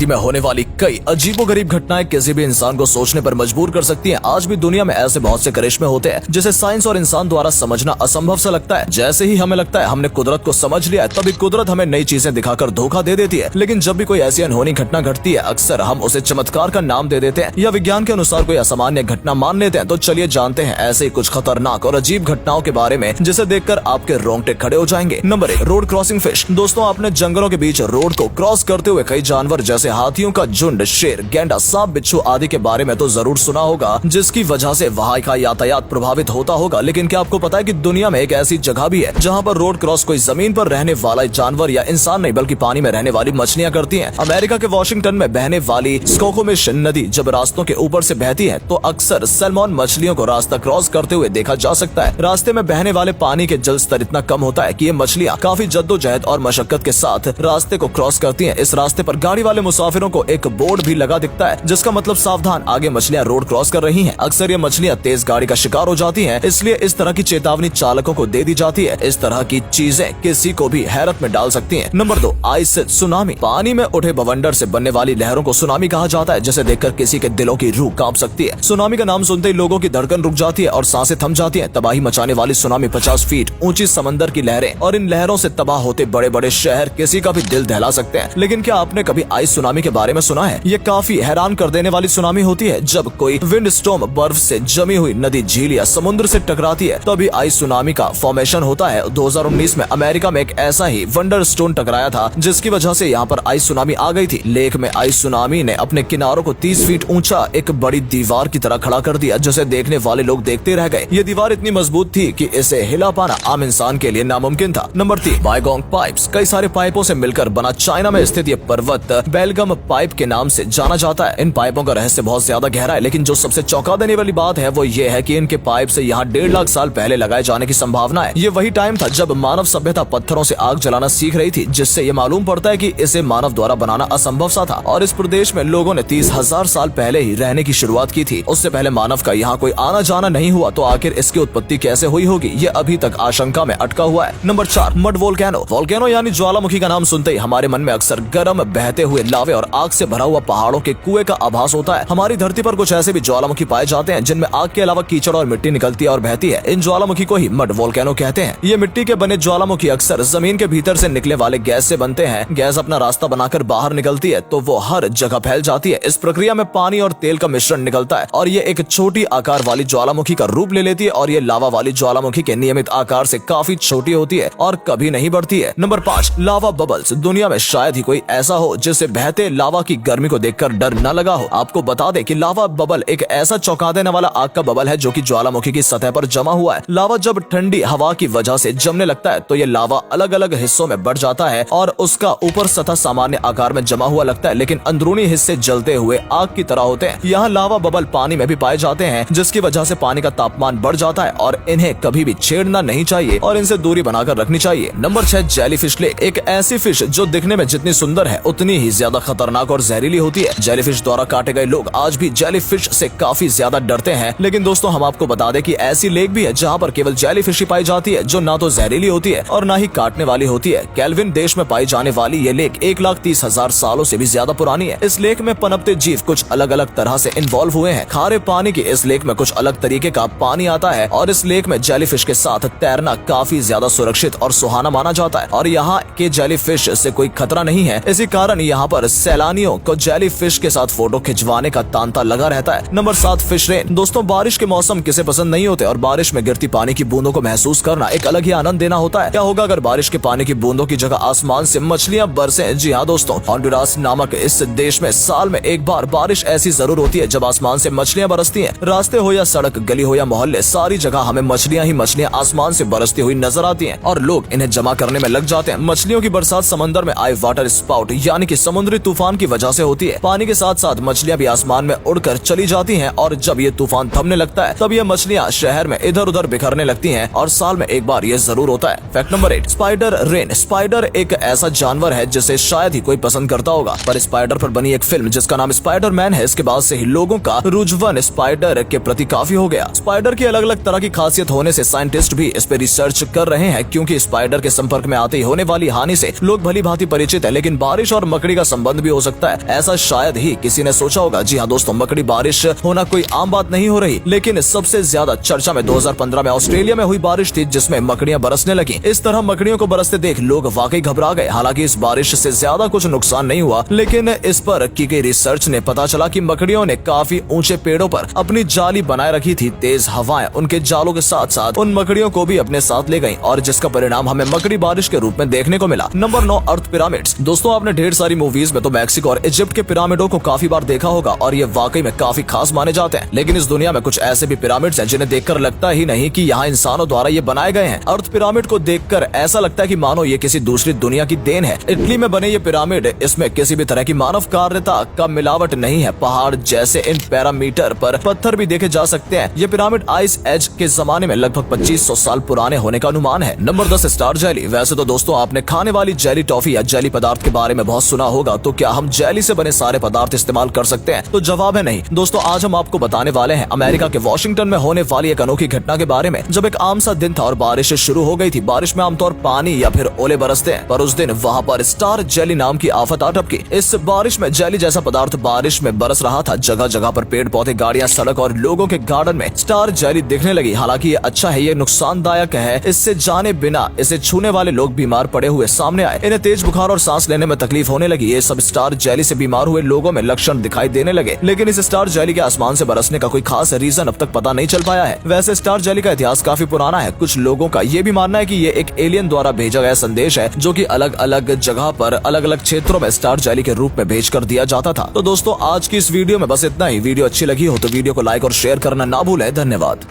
धरती में होने वाली कई अजीबोगरीब घटनाएं किसी भी इंसान को सोचने पर मजबूर कर सकती हैं। आज भी दुनिया में ऐसे बहुत से करिश्मे होते हैं जिसे साइंस और इंसान द्वारा समझना असंभव सा लगता है। जैसे ही हमें लगता है हमने कुदरत को समझ लिया है, तभी कुदरत हमें नई चीजें दिखाकर धोखा दे देती है। लेकिन जब भी कोई ऐसी अनहोनी घटना घटती है, अक्सर हम उसे चमत्कार का नाम दे देते हैं या विज्ञान के अनुसार कोई असामान्य घटना मान लेते हैं। तो चलिए जानते हैं ऐसे ही कुछ खतरनाक और अजीब घटनाओं के बारे में जिसे देखकर आपके रोंगटे खड़े हो जाएंगे। Number 1, road crossing fish. दोस्तों, आपने जंगलों के बीच रोड को क्रॉस करते हुए कई जानवर जैसे हाथियों का झुंड, शेर, गेंडा, सांप, बिच्छू आदि के बारे में तो जरूर सुना होगा, जिसकी वजह से वहाँ का यातायात प्रभावित होता होगा। लेकिन क्या आपको पता है कि दुनिया में एक ऐसी जगह भी है जहाँ पर रोड क्रॉस कोई जमीन पर रहने वाला जानवर या इंसान नहीं बल्कि पानी में रहने वाली मछलियाँ करती हैं। अमेरिका के वॉशिंगटन में बहने वाली स्कोकोमिश नदी जब रास्तों के ऊपर से बहती है तो अक्सर सैल्मन मछलियों को रास्ता क्रॉस करते हुए देखा जा सकता है। रास्ते में बहने वाले पानी के जल स्तर इतना कम होता है कि ये मछलियाँ काफी जद्दोजहद और मशक्कत के साथ रास्ते को क्रॉस करती हैं। इस रास्ते पर गाड़ी वाले मुसाफिरों को एक बोर्ड भी लगा दिखता है जिसका मतलब सावधान, आगे मछलियाँ रोड क्रॉस कर रही हैं। अक्सर ये मछलियाँ तेज गाड़ी का शिकार हो जाती हैं, इसलिए इस तरह की चेतावनी चालकों को दे दी जाती है। इस तरह की चीजें किसी को भी हैरत में डाल सकती हैं। Number 2, ice tsunami. पानी में उठे बवंडर से बनने वाली लहरों को सुनामी कहा जाता है, जिसे देखकर किसी के दिलों की रूह कांप सकती है। सुनामी का नाम सुनते ही लोगों की धड़कन रुक जाती है और सांसें थम जाती हैं। तबाही मचाने वाली सुनामी 50 फीट ऊंची समंदर की लहरें और इन लहरों से तबाह होते बड़े बड़े शहर किसी का भी दिल दहला सकते हैं। लेकिन क्या आपने कभी आइस सुनामी के बारे में सुना है? ये काफी हैरान कर देने वाली सुनामी होती है। जब कोई विंड स्टॉर्म बर्फ से जमी हुई नदी, झील या समुद्र से टकराती है तभी आइस सुनामी का फॉर्मेशन होता है। 2019 में अमेरिका में एक ऐसा ही वंडर स्टोन टकराया था जिसकी वजह से यहाँ पर आइस सुनामी आ गई थी। लेक में आइस सुनामी ने अपने किनारों को 30 फीट ऊंचा एक बड़ी दीवार की तरह खड़ा कर दिया, जिसे देखने वाले लोग देखते रह गए। ये दीवार इतनी मजबूत थी कि इसे हिला पाना आम इंसान के लिए नामुमकिन था। Number 3, Baigong pipes. कई सारे पाइपों से मिलकर बना चाइना में स्थित ये पर्वत बेलगम पाइप के नाम से जाना जाता है। इन पाइपों का रहस्य बहुत ज्यादा गहरा है, लेकिन जो सबसे चौंका देने वाली बात है वो ये है कि इनके पाइप से यहाँ 1.5 लाख साल पहले लगाए जाने की संभावना है। ये वही टाइम था जब मानव सभ्यता पत्थरों से आग जलाना सीख रही थी, जिससे ये मालूम पड़ता है कि इसे मानव द्वारा बनाना असंभव सा था और इस प्रदेश में लोगों ने 30,000 साल पहले ही रहने की शुरुआत की थी। उससे पहले मानव का यहाँ कोई आना जाना नहीं हुआ, तो आखिर इसकी उत्पत्ति कैसे हुई होगी, ये अभी तक आशंका में अटका हुआ है। Number 4, mud volcano. वोल्केनो यानी ज्वालामुखी का नाम सुनते ही हमारे मन में अक्सर गर्म बहते हुए लावे और आग से भरा हुआ पहाड़ों के कुएं का आभास होता है। हमारी धरती पर कुछ ऐसे भी ज्वालामुखी पाए जाते हैं जिनमें आग के अलावा कीचड़ और मिट्टी निकलती है और बहती है। इन ज्वालामुखी को ही मड वोल्केनो कहते हैं। ये मिट्टी के बने ज्वालामुखी अक्सर जमीन के भीतर से निकले वाले गैस से बनते हैं। गैस अपना रास्ता बनाकर बाहर निकलती है तो वो हर जगह फैल जाती है। इस प्रक्रिया में पानी और तेल का मिश्रण निकलता है और ये एक छोटी आकार वाली ज्वालामुखी का रूप ले लेती है और ये लावा वाली ज्वालामुखी के नियमित आकार से काफी छोटी होती है और कभी नहीं बढ़ती है। नंबर 5, लावा बबल्स। दुनिया में शायद ही कोई ऐसा हो जिसे बहते लावा की गर्मी को देखकर डर न लगा हो। आपको बता दें कि लावा बबल एक ऐसा चौंका देने वाला आग का बबल है जो कि ज्वालामुखी की सतह पर जमा हुआ है। लावा जब ठंडी हवा की वजह से जमने लगता है तो ये लावा अलग अलग हिस्सों में बढ़ जाता है और उसका ऊपर सतह सामान्य आकार में जमा हुआ लगता है, लेकिन अंदरूनी हिस्से जलते हुए आग की तरह होते हैं। यहाँ लावा बबल पानी में भी पाए जाते हैं, जिसकी वजह से पानी का तापमान बढ़ जाता है और इन्हें कभी भी छेड़ना नहीं चाहिए और इनसे दूरी बनाकर रखनी चाहिए। Number 6, jellyfish lake. एक ऐसी फिश जो दिखने में जितनी सुंदर है उतनी ही ज्यादा खतरनाक और जहरीली होती है। जेलीफिश द्वारा काटे गए लोग आज भी जेलीफिश से काफी ज्यादा डरते हैं। लेकिन दोस्तों, हम आपको बता दें कि ऐसी लेक भी है जहाँ पर केवल जेलीफिश ही पाई जाती है, जो ना तो जहरीली होती है और ना ही काटने वाली होती है। कैल्विन देश में पाई जाने वाली ये लेक 1,30,000 सालों से भी ज्यादा पुरानी है। इस लेक में पनपते जीव कुछ अलग अलग तरह से इन्वॉल्व हुए हैं। खारे पानी की इस लेक में कुछ अलग तरीके का पानी आता है और इस लेक में जेलीफिश के साथ तैरना काफी ज्यादा सुरक्षित और सुहाना माना जाता है और यहाँ के जेलीफिश से कोई खतरा नहीं है। इसी कारण यहाँ पर सैलानियों को जेलीफिश के साथ फोटो खिंचवाने का तांता लगा रहता है। Number 7, fish rain. दोस्तों, बारिश के मौसम किसे पसंद नहीं होते और बारिश में गिरती पानी की बूंदों को महसूस करना एक अलग ही आनंद देना होता है। क्या होगा अगर बारिश के पानी की बूंदों की जगह आसमान से मछलियां बरसे? जी हाँ दोस्तों, हॉन्डुरास नामक इस देश में साल में एक बार बारिश ऐसी जरूर होती है जब आसमान से मछलियां बरसती हैं। रास्ते हो या सड़क, गली हो या मोहल्ले, सारी जगह हमें मछलियां ही मछलियां आसमान से बरसती हुई नजर आती हैं और लोग इन्हें जमा करने में लग जाते हैं। मछलियों की बरसात समंदर में आए वाटर स्पाउट यानी कि समुद्री तूफान की वजह से होती है। पानी के साथ साथ मछलियां भी आसमान में उड़कर चली जाती हैं और जब ये तूफान थमने लगता है तब ये मछलियां शहर में इधर उधर बिखरने लगती हैं और साल में एक बार ये जरूर होता है। Fact number 8, spider rain. Spider एक ऐसा जानवर है जिसे शायद ही कोई पसंद करता होगा, पर स्पाइडर पर बनी एक फिल्म जिसका नाम स्पाइडरमैन है, इसके बाद से ही लोगों का रुझान स्पाइडर के प्रति काफी हो गया। स्पाइडर की अलग अलग तरह की खासियत होने से साइंटिस्ट भी इस पे रिसर्च कर रहे हैं, क्योंकि स्पाइडर के संपर्क में आते ही होने वाली हानि से लोग भली भांति परिचित है, लेकिन बारिश और मकड़ी का संबंध संबंध भी हो सकता है, ऐसा शायद ही किसी ने सोचा होगा। जी हाँ दोस्तों, मकड़ी बारिश होना कोई आम बात नहीं हो रही, लेकिन सबसे ज्यादा चर्चा में 2015 में ऑस्ट्रेलिया में हुई बारिश थी, जिसमें मकड़ियां बरसने लगी। इस तरह मकड़ियों को बरसते देख लोग वाकई घबरा गए। हालांकि इस बारिश से ज्यादा कुछ नुकसान नहीं हुआ, लेकिन इस पर की गई रिसर्च ने पता चला कि मकड़ियों ने काफी ऊंचे पेड़ों पर अपनी जाली बनाए रखी थी। तेज हवाएं उनके जालों के साथ साथ उन मकड़ियों को भी अपने साथ ले गईं, और जिसका परिणाम हमें मकड़ी बारिश के रूप में देखने को मिला। नंबर 9, अर्थ पिरामिड्स। दोस्तों, आपने ढेर सारी मूवीज में तो मैक्सिको और इजिप्ट के पिरामिडों को काफी बार देखा होगा, और ये वाकई में काफी खास माने जाते हैं। लेकिन इस दुनिया में कुछ ऐसे भी पिरामिड्स हैं जिन्हें देखकर लगता ही नहीं कि यहाँ इंसानों द्वारा ये बनाए गए हैं। अर्थ पिरामिड को देखकर ऐसा लगता है कि मानो ये किसी दूसरी दुनिया की देन है। इटली में बने ये पिरामिड, इसमें किसी भी तरह की मानव कार्यता का मिलावट नहीं है। पहाड़ जैसे इन पैरामीटर पर पत्थर भी देखे जा सकते हैं। ये पिरामिड आइस एज के जमाने में लगभग 2500 साल पुराने होने का अनुमान है। Number 10, star jelly. वैसे तो दोस्तों, आपने खाने वाली जेली टॉफी या जेली पदार्थ के बारे में बहुत सुना होगा, तो क्या हम जेली से बने सारे पदार्थ इस्तेमाल कर सकते हैं? तो जवाब है नहीं। दोस्तों, आज हम आपको बताने वाले हैं अमेरिका के वॉशिंगटन में होने वाली एक अनोखी घटना के बारे में। जब एक आम सा दिन था और बारिश शुरू हो गई थी। बारिश में आमतौर पानी या फिर ओले बरसते हैं, पर उस दिन वहाँ पर स्टार जेली नाम की आफत आ टपकी। इस बारिश में जेली जैसा पदार्थ बारिश में बरस रहा था। जगह जगह पर पेड़ पौधे, गाड़ियां, सड़क और लोगों के गार्डन में स्टार जेली दिखने लगी। हालांकि ये अच्छा है, ये नुकसानदायक है। इससे जाने बिना इसे छूने वाले लोग बीमार पड़े हुए सामने आए। इन्हें तेज बुखार और सांस लेने में तकलीफ होने लगी। ये सब स्टार जेली से बीमार हुए लोगों में लक्षण दिखाई देने लगे। लेकिन इस स्टार जेली के आसमान से बरसने का कोई खास रीजन अब तक पता नहीं चल पाया है। वैसे स्टार जेली का इतिहास काफी पुराना है। कुछ लोगों का ये भी मानना है कि ये एक एलियन द्वारा भेजा गया संदेश है, जो कि अलग अलग जगह पर अलग अलग क्षेत्रों में स्टार जेली के रूप में भेज कर दिया जाता था। तो दोस्तों, आज की इस वीडियो में बस इतना ही। वीडियो अच्छी लगी हो तो वीडियो को लाइक और शेयर करना ना भूलें। धन्यवाद।